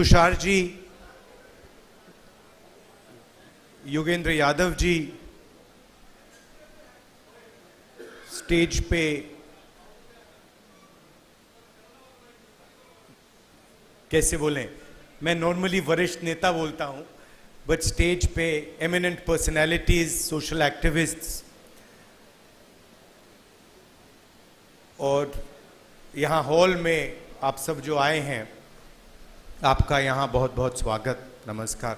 Tushar ji, Yogendra Yadav ji, stage पे कैसे बोलें, मैं नॉर्मली वरिष्ठ नेता बोलता हूं, बट स्टेज पे एमिनेंट पर्सनैलिटीज, सोशल एक्टिविस्ट्स और यहाँ हॉल में आप सब जो आए हैं, आपका यहाँ बहुत बहुत स्वागत, नमस्कार।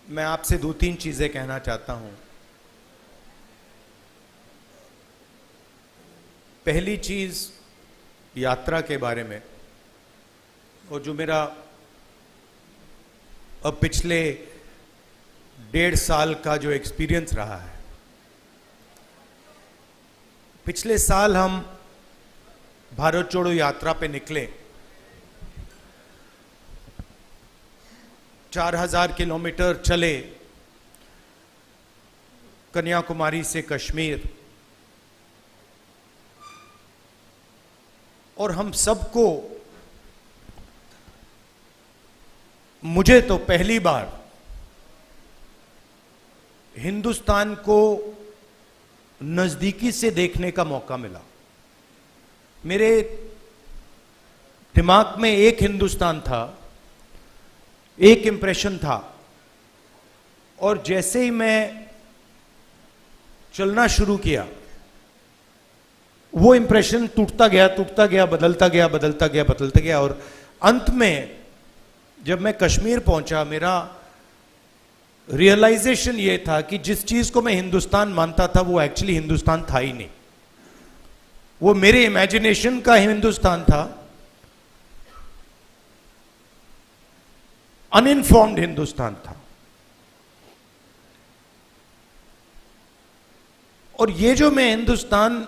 मैं आपसे दो तीन चीजें कहना चाहता हूं। पहली चीज यात्रा के बारे में, और जो मेरा अब पिछले 1.5 साल का जो एक्सपीरियंस रहा है। पिछले साल हम भारत जोड़ो यात्रा पे निकले, 4000 किलोमीटर चले कन्याकुमारी से कश्मीर, और हम सबको, मुझे तो पहली बार हिंदुस्तान को नजदीकी से देखने का मौका मिला। मेरे दिमाग में एक हिंदुस्तान था, एक इंप्रेशन था, और जैसे ही मैं चलना शुरू किया, वो इंप्रेशन टूटता गया, बदलता गया, और अंत में जब मैं कश्मीर पहुंचा, मेरा रियलाइजेशन ये था कि जिस चीज को मैं हिंदुस्तान मानता था वो एक्चुअली हिंदुस्तान था ही नहीं। वो मेरे इमेजिनेशन का हिंदुस्तान था, अनइन्फॉर्म्ड हिंदुस्तान था। और ये जो मैं हिंदुस्तान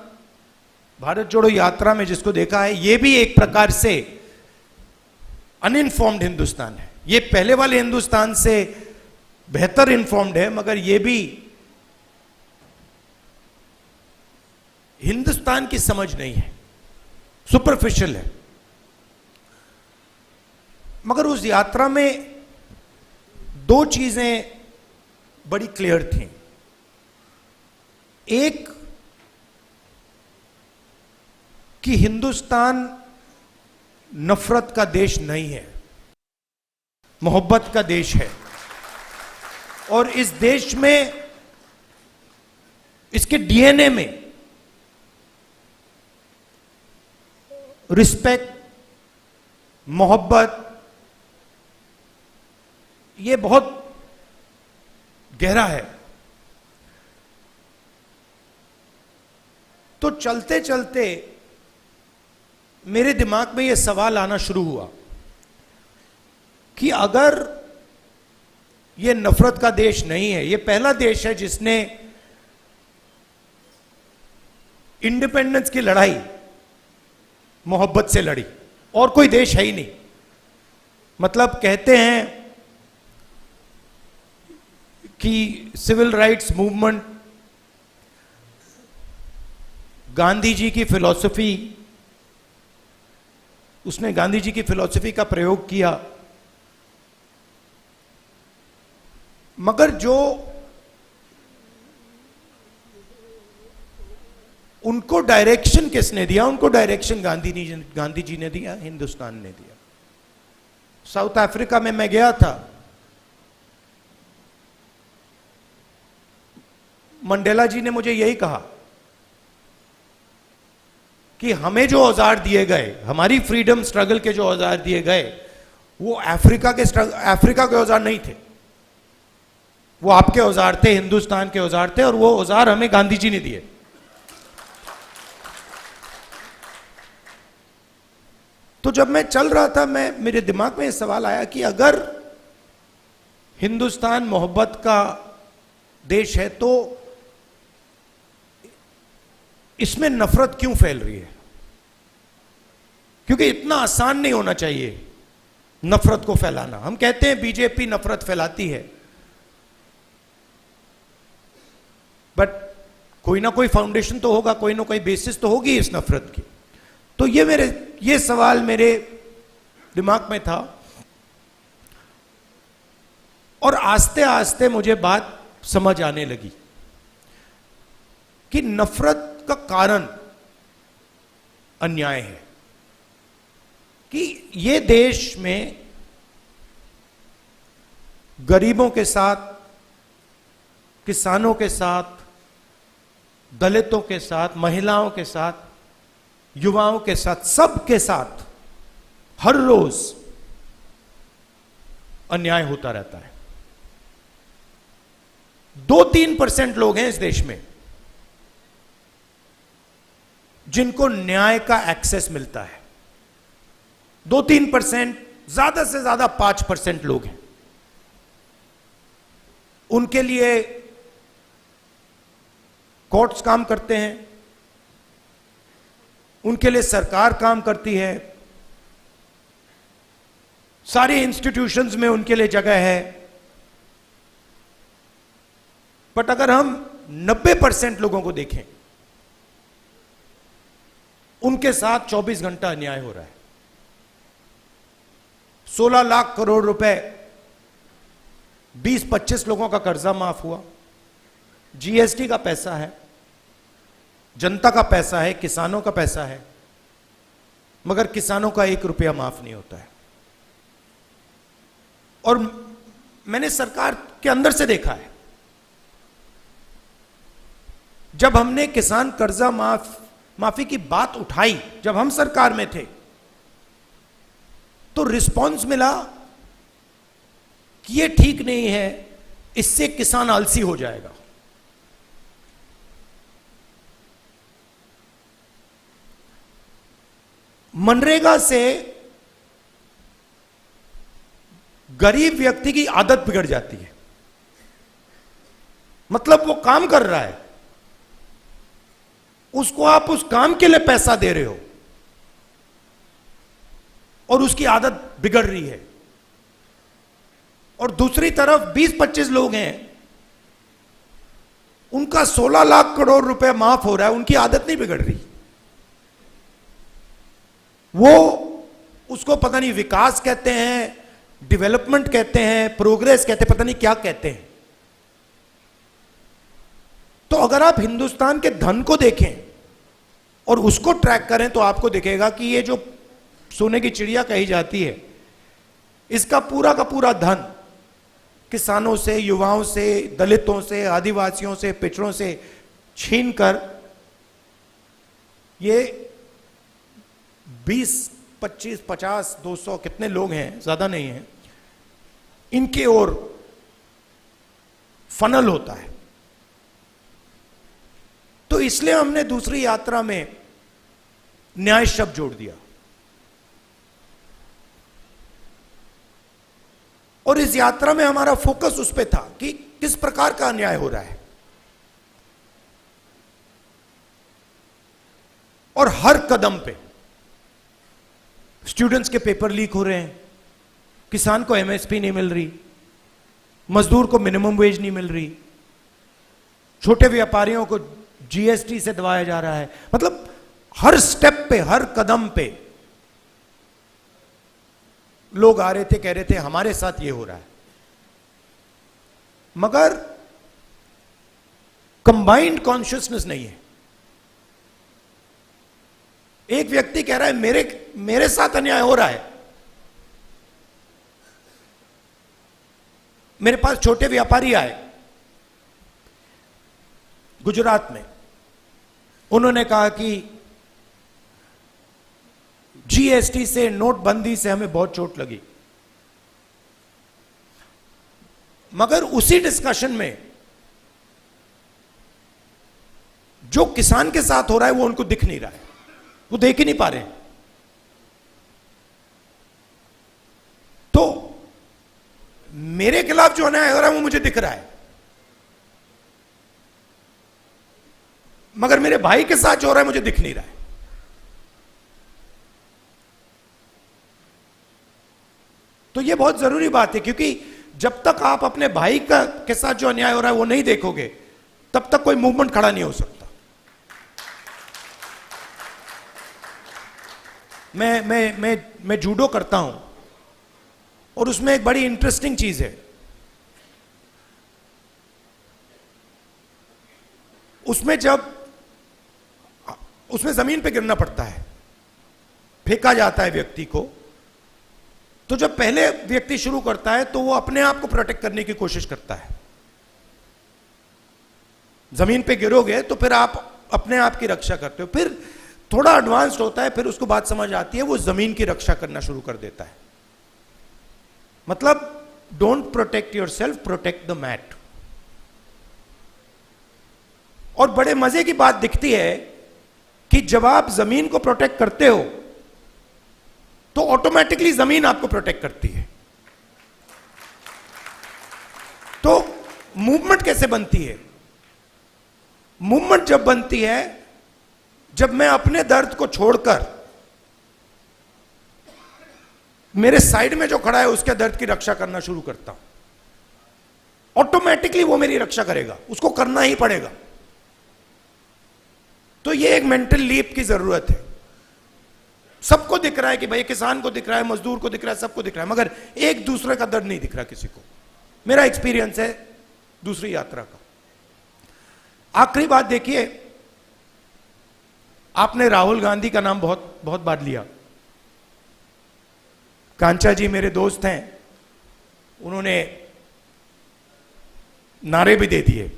भारत जोड़ो यात्रा में जिसको देखा है, ये भी एक प्रकार से अनइन्फॉर्म्ड हिंदुस्तान है। ये पहले वाले हिंदुस्तान से बेहतर इन्फॉर्म्ड है, मगर ये भी हिंदुस्तान की समझ नहीं है, सुपरफिशियल है। मगर उस यात्रा में दो चीजें बड़ी क्लियर थी। एक कि हिंदुस्तान नफरत का देश नहीं है, मोहब्बत का देश है। और इस देश में, इसके डीएनए में रिस्पेक्ट, मोहब्बत, ये बहुत गहरा है। तो चलते चलते मेरे दिमाग में यह सवाल आना शुरू हुआ कि अगर ये नफरत का देश नहीं है, ये पहला देश है जिसने इंडिपेंडेंस की लड़ाई मोहब्बत से लड़ी, और कोई देश है ही नहीं। मतलब कहते हैं कि civil rights movement, Gandhi ji की फिलॉसफी, उसने गांधी जी की फिलॉसफी का प्रयोग किया, मगर जो उनको डायरेक्शन किसने दिया? उनको डायरेक्शन गांधी जी ने दिया, हिंदुस्तान ने दिया। साउथ अफ्रीका में मैं गया था, मंडेला जी ने मुझे यही कहा कि हमें जो औजार दिए गए, हमारी फ्रीडम स्ट्रगल के जो औजार दिए गए, वो अफ्रीका के औजार नहीं थे, वो आपके औजार थे, हिंदुस्तान के औजार थे, और वो औजार हमें गांधी जी ने दिए। तो जब मैं चल रहा था, मेरे दिमाग में यह सवाल आया कि अगर हिंदुस्तान मोहब्बत का देश है, तो इसमें नफरत क्यों फैल रही है? क्योंकि इतना आसान नहीं होना चाहिए नफरत को फैलाना। हम कहते हैं बीजेपी नफरत फैलाती है, बट कोई ना कोई फाउंडेशन तो होगा, कोई ना कोई बेसिस तो होगी इस नफरत की। तो ये सवाल मेरे दिमाग में था, और आस्ते आस्ते मुझे बात समझ आने लगी कि नफरत का कारण अन्याय है, कि ये देश में गरीबों के साथ, किसानों के साथ, दलितों के साथ, महिलाओं के साथ, युवाओं के साथ, सबके साथ हर रोज अन्याय होता रहता है। 2-3% लोग हैं इस देश में जिनको न्याय का एक्सेस मिलता है। 2-3%, ज्यादा से ज्यादा 5% लोग हैं। उनके लिए कोर्ट्स काम करते हैं, उनके लिए सरकार काम करती है, सारे इंस्टीट्यूशंस में उनके लिए जगह है। बट अगर हम 90% लोगों को देखें, उनके साथ 24 घंटा अन्याय हो रहा है। 16 लाख करोड़ रुपए 20-25 लोगों का कर्जा माफ हुआ। जीएसटी का पैसा है, जनता का पैसा है, किसानों का पैसा है, मगर किसानों का 1 रुपया माफ नहीं होता है। और मैंने सरकार के अंदर से देखा है, जब हमने किसान कर्जा माफी की बात उठाई, जब हम सरकार में थे, तो रिस्पॉन्स मिला कि यह ठीक नहीं है, इससे किसान आलसी हो जाएगा। मनरेगा से गरीब व्यक्ति की आदत बिगड़ जाती है। मतलब वो काम कर रहा है, उसको आप उस काम के लिए पैसा दे रहे हो और उसकी आदत बिगड़ रही है। और दूसरी तरफ 20-25 लोग हैं, उनका 16 लाख करोड़ रुपए माफ हो रहा है, उनकी आदत नहीं बिगड़ रही। वो उसको पता नहीं विकास कहते हैं, डेवलपमेंट कहते हैं, प्रोग्रेस कहते हैं, पता नहीं क्या कहते हैं। तो अगर आप हिंदुस्तान के धन को देखें और उसको ट्रैक करें तो आपको दिखेगा कि ये जो सोने की चिड़िया कही जाती है, इसका पूरा का पूरा धन किसानों से, युवाओं से, दलितों से, आदिवासियों से, पिछड़ों से छीनकर ये 20, 25, 50, 200 कितने लोग हैं, ज्यादा नहीं है, इनके ओर फनल होता है। तो इसलिए हमने दूसरी यात्रा में न्याय शब्द जोड़ दिया। और इस यात्रा में हमारा फोकस उस पे था कि किस प्रकार का अन्याय हो रहा है। और हर कदम पे स्टूडेंट्स के पेपर लीक हो रहे हैं, किसान को एमएसपी नहीं मिल रही, मजदूर को मिनिमम वेज नहीं मिल रही, छोटे व्यापारियों को जीएसटी से दबाया जा रहा है। मतलब हर स्टेप पे, हर कदम पे लोग आ रहे थे, कह रहे थे हमारे साथ ये हो रहा है। मगर कंबाइंड कॉन्शियसनेस नहीं है। एक व्यक्ति कह रहा है मेरे साथ अन्याय हो रहा है। मेरे पास छोटे व्यापारी आए गुजरात में, उन्होंने कहा कि जीएसटी से, नोटबंदी से हमें बहुत चोट लगी। मगर उसी डिस्कशन में जो किसान के साथ हो रहा है वो उनको दिख नहीं रहा है, वो देख ही नहीं पा रहे हैं। तो मेरे खिलाफ जो अन्याय हो रहा है वो मुझे दिख रहा है, मगर मेरे भाई के साथ जो हो रहा है मुझे दिख नहीं रहा है। तो यह बहुत जरूरी बात है, क्योंकि जब तक आप अपने भाई के साथ जो अन्याय हो रहा है वो नहीं देखोगे, तब तक कोई मूवमेंट खड़ा नहीं हो सकता। मैं जूडो करता हूं और उसमें एक बड़ी इंटरेस्टिंग चीज है, उसमें जमीन पे गिरना पड़ता है, फेंका जाता है व्यक्ति को, तो जब पहले व्यक्ति शुरू करता है तो वो अपने आप को प्रोटेक्ट करने की कोशिश करता है। जमीन पे गिरोगे तो फिर आप अपने आप की रक्षा करते हो, फिर थोड़ा एडवांस्ड होता है, फिर उसको बात समझ आती है, वो जमीन की रक्षा करना शुरू कर देता है। मतलब don't protect yourself, protect the mat. और बड़े मजे की बात दिखती है कि जब आप जमीन को प्रोटेक्ट करते हो तो ऑटोमेटिकली जमीन आपको प्रोटेक्ट करती है। तो मूवमेंट कैसे बनती है? मूवमेंट जब बनती है जब मैं अपने दर्द को छोड़कर मेरे साइड में जो खड़ा है उसके दर्द की रक्षा करना शुरू करता हूं, ऑटोमेटिकली वो मेरी रक्षा करेगा, उसको करना ही पड़ेगा। तो ये एक मेंटल लीप की जरूरत है। सबको दिख रहा है कि भाई किसान को दिख रहा है, मजदूर को दिख रहा है, सबको दिख रहा है, मगर एक दूसरे का दर्द नहीं दिख रहा किसी को। मेरा एक्सपीरियंस है दूसरी यात्रा का। आखिरी बात देखिए, आपने राहुल गांधी का नाम बहुत बहुत बार लिया। कांचा जी मेरे दोस्त हैं, उन्होंने नारे भी दे दिए।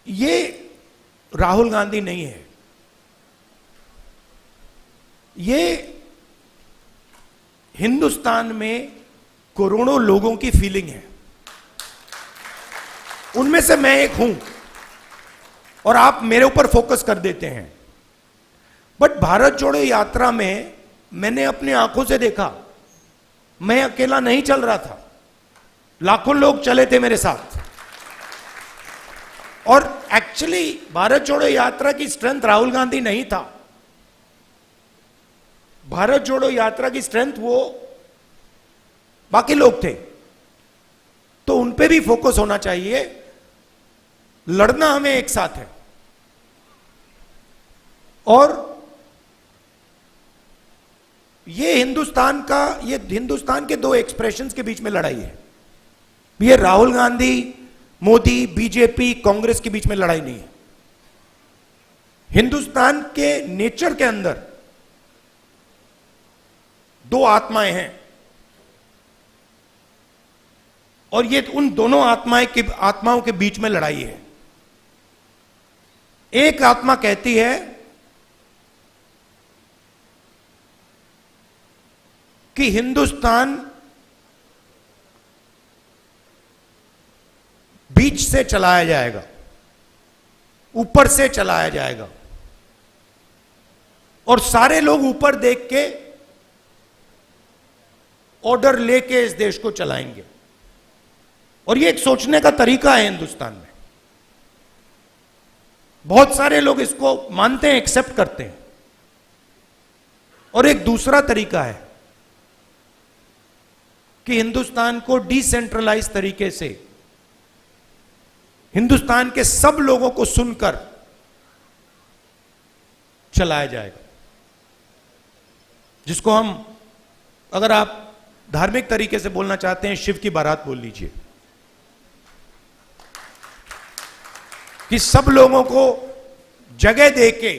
ये राहुल गांधी नहीं है, ये हिंदुस्तान में करोड़ों लोगों की फीलिंग है। उनमें से मैं एक हूं और आप मेरे ऊपर फोकस कर देते हैं। बट भारत जोड़ो यात्रा में मैंने अपनी आंखों से देखा, मैं अकेला नहीं चल रहा था, लाखों लोग चले थे मेरे साथ। और एक्चुअली भारत जोड़ो यात्रा की स्ट्रेंथ राहुल गांधी नहीं था। भारत जोड़ो यात्रा की स्ट्रेंथ वो बाकी लोग थे। तो उन पे भी फोकस होना चाहिए। लड़ना हमें एक साथ है। और ये हिंदुस्तान के दो एक्सप्रेशंस के बीच में लड़ाई है। ये राहुल गांधी, मोदी, बीजेपी, कांग्रेस के बीच में लड़ाई नहीं है। हिंदुस्तान के नेचर के अंदर दो आत्माएं हैं और ये उन दोनों आत्माओं के बीच में लड़ाई है। एक आत्मा कहती है कि हिंदुस्तान बीच से चलाया जाएगा, ऊपर से चलाया जाएगा और सारे लोग ऊपर देख के ऑर्डर लेके इस देश को चलाएंगे। और ये एक सोचने का तरीका है हिंदुस्तान में। बहुत सारे लोग इसको मानते हैं, एक्सेप्ट करते हैं। और एक दूसरा तरीका है कि हिंदुस्तान को डिसेंट्रलाइज तरीके से हिंदुस्तान के सब लोगों को सुनकर चलाया जाएगा, जिसको हम, अगर आप धार्मिक तरीके से बोलना चाहते हैं, शिव की बारात बोल लीजिए। कि सब लोगों को जगह देके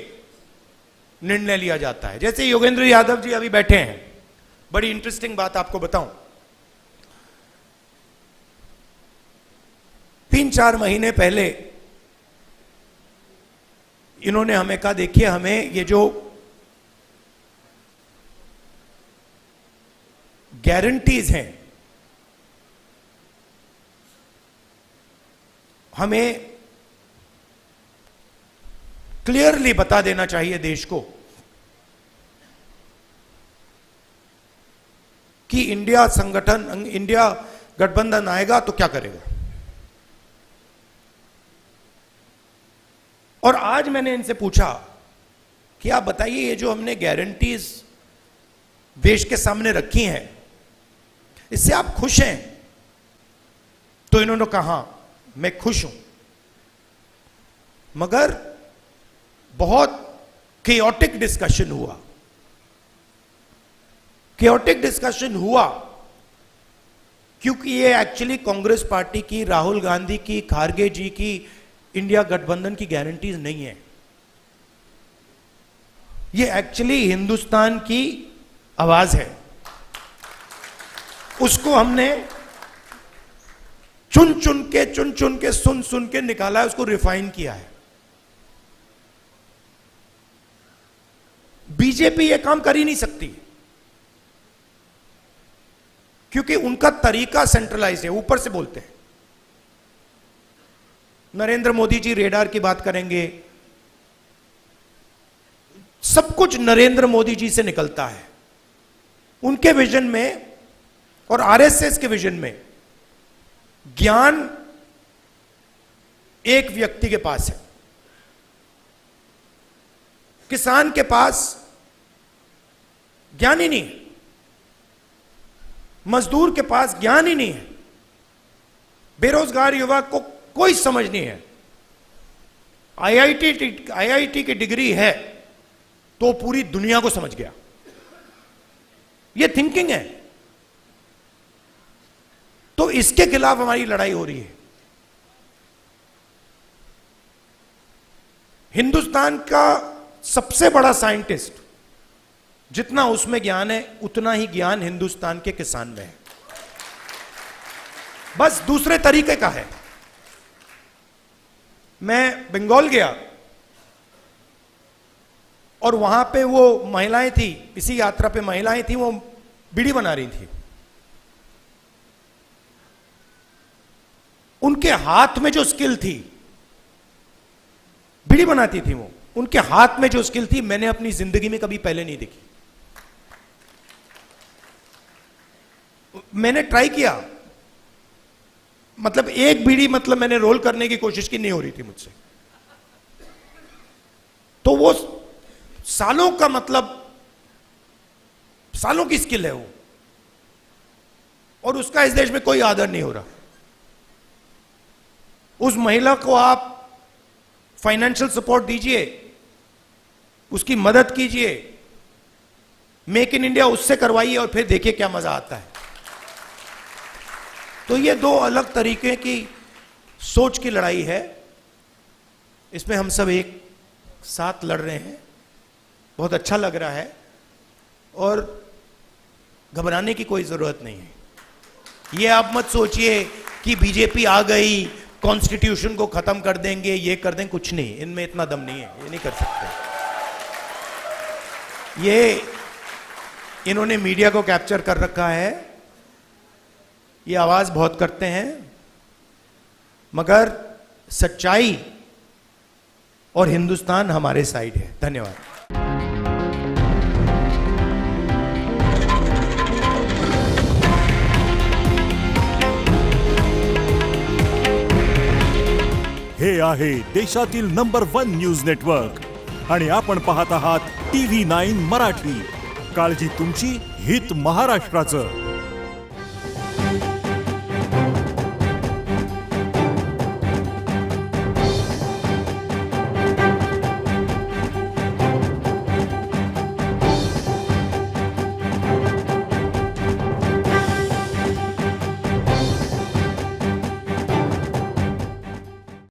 निर्णय लिया जाता है। जैसे योगेंद्र यादव जी अभी बैठे हैं, बड़ी इंटरेस्टिंग बात आपको बताऊं। 3-4 महीने पहले इन्होंने हमें कहा, देखिए हमें ये जो गारंटीज हैं, हमें क्लियरली बता देना चाहिए देश को कि इंडिया गठबंधन आएगा तो क्या करेगा। और आज मैंने इनसे पूछा कि आप बताइए, ये जो हमने गारंटीज देश के सामने रखी हैं, इससे आप खुश हैं? तो इन्होंने कहा मैं खुश हूं, मगर बहुत केओटिक डिस्कशन हुआ। केओटिक डिस्कशन हुआ क्योंकि ये एक्चुअली कांग्रेस पार्टी की, राहुल गांधी की, खारगे जी की, इंडिया गठबंधन की गारंटीज नहीं है। ये एक्चुअली हिंदुस्तान की आवाज है। उसको हमने चुन चुन के सुन के निकाला है, उसको रिफाइन किया है। बीजेपी ये काम कर ही नहीं सकती क्योंकि उनका तरीका सेंट्रलाइज है, ऊपर से बोलते हैं। नरेंद्र मोदी जी रेडार की बात करेंगे, सब कुछ नरेंद्र मोदी जी से निकलता है। उनके विजन में और आरएसएस के विजन में ज्ञान एक व्यक्ति के पास है, किसान के पास ज्ञान ही नहीं है, मजदूर के पास ज्ञान ही नहीं है, बेरोजगार युवा को कोई समझ नहीं है। आईआईटी की डिग्री है तो पूरी दुनिया को समझ गया। यह थिंकिंग है। तो इसके खिलाफ हमारी लड़ाई हो रही है। हिंदुस्तान का सबसे बड़ा साइंटिस्ट, जितना उसमें ज्ञान है उतना ही ज्ञान हिंदुस्तान के किसान में है, बस दूसरे तरीके का है। मैं बंगाल गया और वहां पे वो महिलाएं थी, इसी यात्रा पे महिलाएं थी, वो बीड़ी बना रही थी। उनके हाथ में जो स्किल थी, बीड़ी बनाती थी वो, उनके हाथ में जो स्किल थी मैंने अपनी जिंदगी में कभी पहले नहीं देखी। मैंने ट्राई किया, मतलब एक बीड़ी मतलब मैंने रोल करने की कोशिश की, नहीं हो रही थी मुझसे। तो वो सालों का, मतलब सालों की स्किल है वो, और उसका इस देश में कोई आदर नहीं हो रहा। उस महिला को आप फाइनेंशियल सपोर्ट दीजिए, उसकी मदद कीजिए, मेक इन इंडिया उससे करवाइए और फिर देखिए क्या मजा आता है। तो ये दो अलग तरीके की सोच की लड़ाई है। इसमें हम सब एक साथ लड़ रहे हैं। बहुत अच्छा लग रहा है और घबराने की कोई जरूरत नहीं है। ये आप मत सोचिए कि बीजेपी आ गई, कॉन्स्टिट्यूशन को खत्म कर देंगे, ये कर देंगे, कुछ नहीं, इनमें इतना दम नहीं है, ये नहीं कर सकते। ये इन्होंने मीडिया को कैप्चर कर रखा है, ये आवाज बहुत करते हैं, मगर सच्चाई और हिंदुस्तान हमारे साइड है। धन्यवाद। हे आहे देशातील नंबर 1 न्यूज नेटवर्क आणि आपण पाहत आहात TV9 मराठी। काळजी तुमची, हित महाराष्ट्राचं।